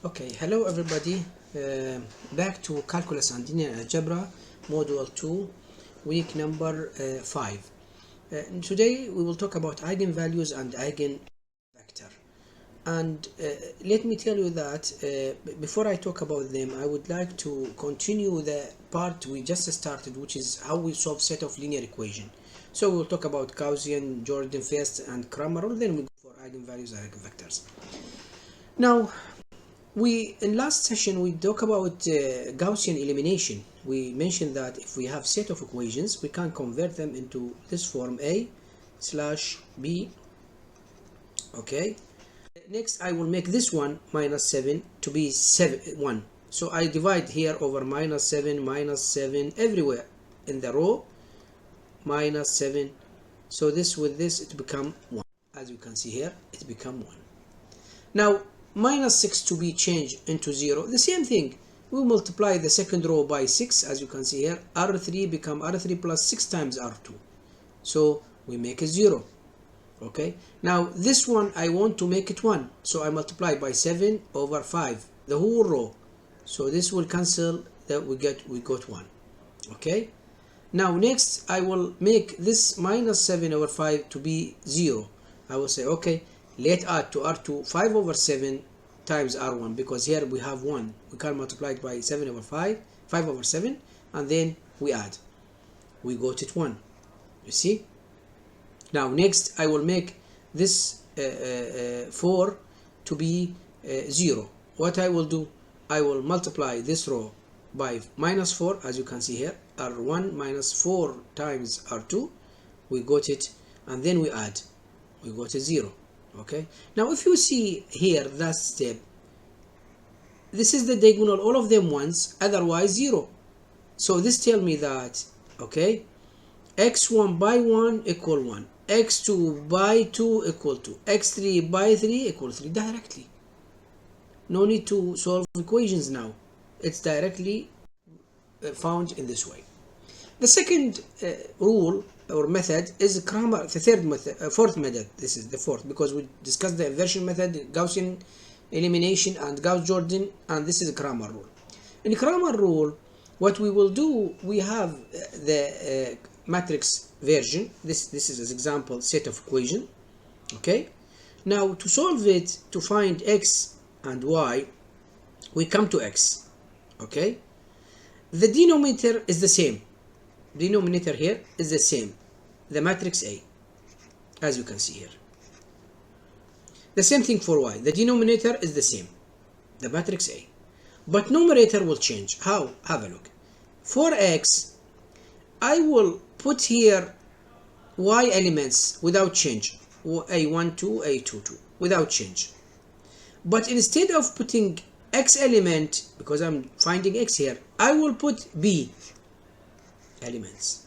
Okay, hello everybody. Back to Calculus and Linear Algebra, Module 2, week number 5. Today we will talk about eigenvalues and eigenvector. And let me tell you that before I talk about them, I would like to continue the part we just started, which is how we solve set of linear equation. So we'll talk about Gaussian, Jordan first, and Cramer, and then we go for eigenvalues and eigenvectors. Now, in last session we talked about Gaussian elimination. We mentioned that if we have set of equations, we can convert them into this form a slash b. Okay. Next, I will make this one minus 7 to be 1. So I divide here over minus 7 everywhere in the row, minus 7. So this with this it become 1. As you can see here, it become 1. Now minus 6 to be changed into 0, the same thing. We multiply the second row by 6, as you can see here. R3 become R3 plus 6 times R2. So we make it 0. Okay. Now this one I want to make it 1. So I multiply by 7 over 5, the whole row. So this will cancel, that we got 1. Okay. Now next I will make this minus 7 over 5 to be 0. I will say, okay, let add to R2 5 over 7 times R1, because here we have 1. We can multiply it by 7 over 5 over 7, and then we add. We got it 1. You see? Now next I will make this 4 to be 0. What I will do, I will multiply this row by minus 4, as you can see here. R1 minus 4 times R2. We got it, and then we add. We got a 0. Okay. Now if you see here that step, this is the diagonal, all of them ones, otherwise 0. So this tell me that, okay, x1 by 1 equal 1, x2 by 2 equal 2, x3 by 3 equal 3 directly. No need to solve equations now. It's directly found in this way. The second rule or method is Cramer, the third method, fourth method. This is the fourth, because we discussed the inversion method, Gaussian elimination, and Gauss-Jordan, and this is the Cramer rule. In Cramer rule, what we will do, we have the matrix version. This is as example set of equation. Okay. Now to solve it, to find x and y, we come to x. Okay. The denominator is the same. Denominator here is the same, the matrix A, as you can see here. The same thing for y. The denominator is the same, the matrix A, but numerator will change. How? Have a look. For x, I will put here y elements without change, a1 2 a2 2 without change. But instead of putting x element, because I'm finding x here, I will put b elements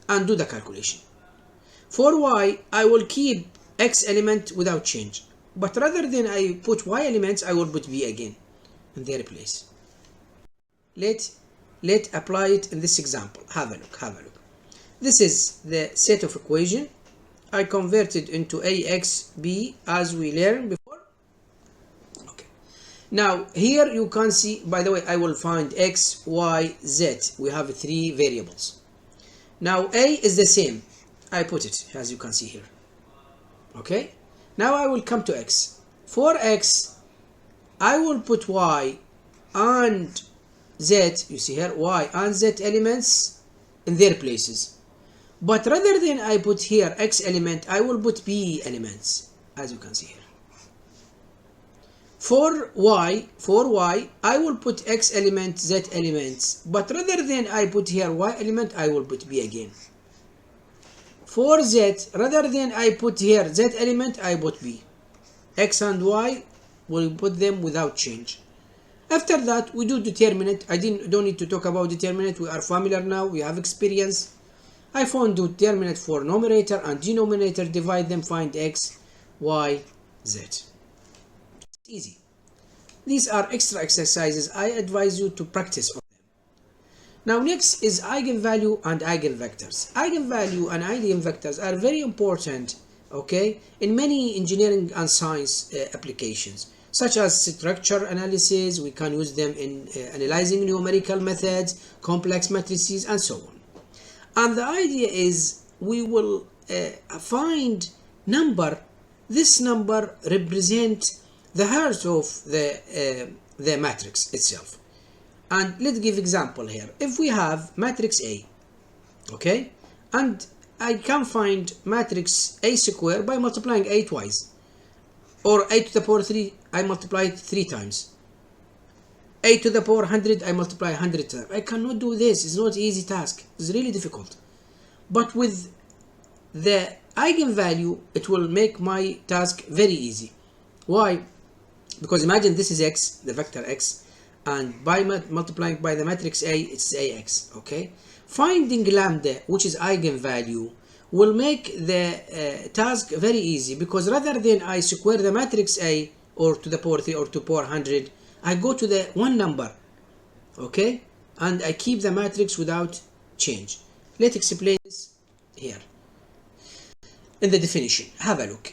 and do the calculation. For y, I will keep x element without change, but rather than I put y elements, I will put b again in their place. Let apply it in this example. Have a look. This is the set of equation. I converted into ax b as we learned before. Okay. Now here you can see, by the way, I will find x, y, z. We have 3 variables. Now a is the same. I put it, as you can see here. Okay. Now I will come to x. For x, I will put y and z. You see here, y and z elements in their places. But rather than I put here x element, I will put b elements, as you can see here. For y, I will put x element, z elements, but rather than I put here y element, I will put b again. For z, rather than I put here z element, I put b. X and y, will put them without change. After that, we do determinant. I don't need to talk about determinant. We are familiar now. We have experience. I found determinant for numerator and denominator. Divide them. Find x, y, z. Easy. These are extra exercises. I advise you to practice on them. Now next is eigenvalue and eigenvectors. Eigenvalue and eigenvectors are very important, okay, in many engineering and science applications. such as structure analysis. We can use them in analyzing numerical methods, complex matrices, and so on. And the idea is we will find number. This number represents the heart of the matrix itself. And let's give example here. If we have matrix A, okay, and I can find matrix A square by multiplying A twice, or A to the power 3, I multiply it 3 times. A to the power 100, I multiply 100 times. I cannot do this. It's not an easy task. It's really difficult. But with the eigenvalue, it will make my task very easy. Why? Because imagine this is x, the vector x, and by multiplying by the matrix A, it's AX, okay? Finding lambda, which is eigenvalue, will make the task very easy, because rather than I square the matrix A, or to the power 3 or to power 100, I go to the one number, okay? And I keep the matrix without change. Let's explain this here. In the definition, have a look.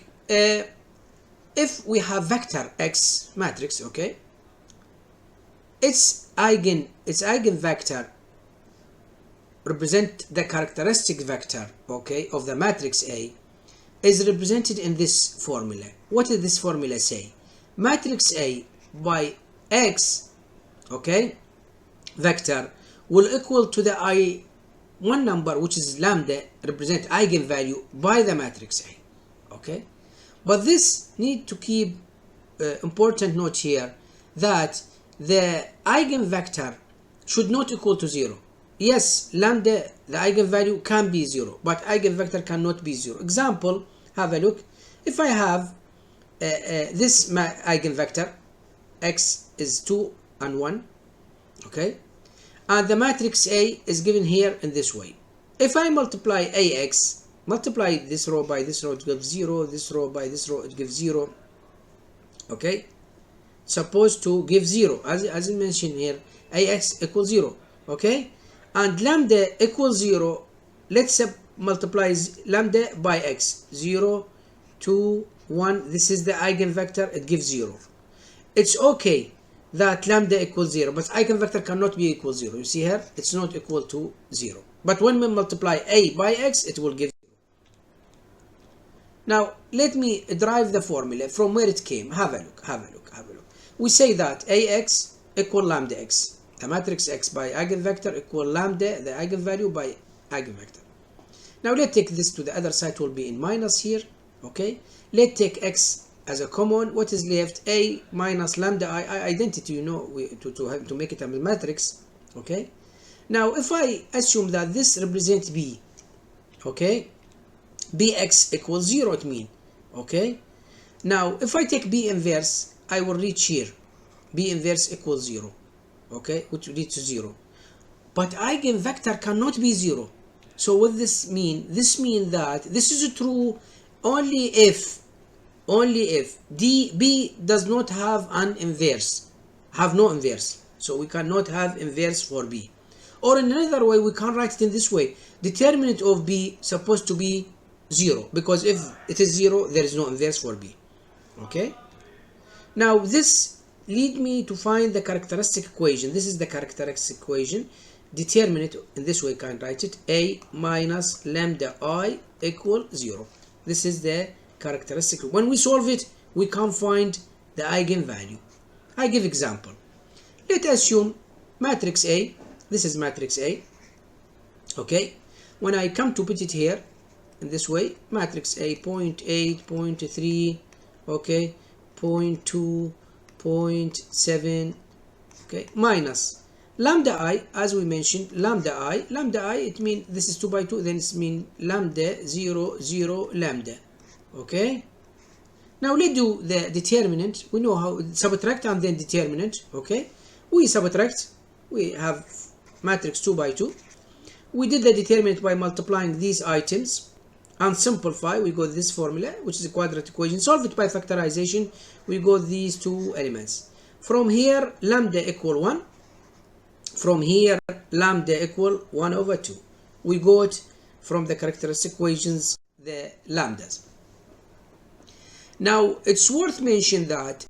If we have vector x matrix, okay, its eigenvector represent the characteristic vector, okay, of the matrix A, is represented in this formula. What does this formula say? Matrix A by x, okay, vector will equal to the one number, which is lambda, represent eigenvalue by the matrix A, okay? But this need to keep important note here, that the eigenvector should not equal to 0. Yes, lambda, the eigenvalue can be 0, but eigenvector cannot be 0. Example, have a look. If I have this eigenvector, x is 2 and 1, okay, and the matrix A is given here in this way. If I multiply AX, multiply this row by this row, it gives 0, this row by this row, it gives 0, okay, supposed to give 0, as I mentioned here, AX equals 0, okay, and lambda equals 0. Let's multiply lambda by x, 0, 2, 1, this is the eigenvector, it gives 0. It's okay that lambda equals 0, but eigenvector cannot be equal 0. You see here, it's not equal to 0. But when we multiply A by x, it will give 0. Now, let me derive the formula from where it came. Have a look, have a look, have a look. We say that AX equal lambda x. The matrix x by eigenvector equal lambda, the eigenvalue, by eigenvector. Now, let's take this to the other side, will be in minus here, okay? Let's take x as a common. What is left? A minus lambda I identity, you know, to make it a matrix, okay? Now, if I assume that this represents B, okay, bx equals 0, it means, okay? Now, if I take B inverse, I will reach here. B inverse equals 0, okay, which will lead to 0. But eigenvector cannot be 0. So what this mean? This means that this is true only if B does not have an inverse, have no inverse. So we cannot have inverse for B. Or in another way, we can write it in this way. Determinant of B supposed to be 0, because if it is 0, there is no inverse for B, okay? Now, this lead me to find the characteristic equation. This is the characteristic equation. Determinant, in this way, can write it, A minus lambda I equal 0. This is the characteristic. When we solve it, we can find the eigenvalue. I give example. Let's assume matrix A. This is matrix A, okay? When I come to put it here in this way, matrix A 0.8, 0.3, okay, 0.2, 0.7, okay, minus lambda I, as we mentioned, lambda I, it means this is 2 by 2, then it means lambda 0, 0, lambda, okay? Now let's do the determinant. We know how subtract and then determinant, okay? We subtract, we have matrix 2 by 2. We did the determinant by multiplying these items and simplify. We got this formula, which is a quadratic equation. Solve it by factorization. We got these two elements. From here, lambda equal 1. From here, lambda equal 1 over 2. We got from the characteristic equations the lambdas. Now, it's worth mentioning that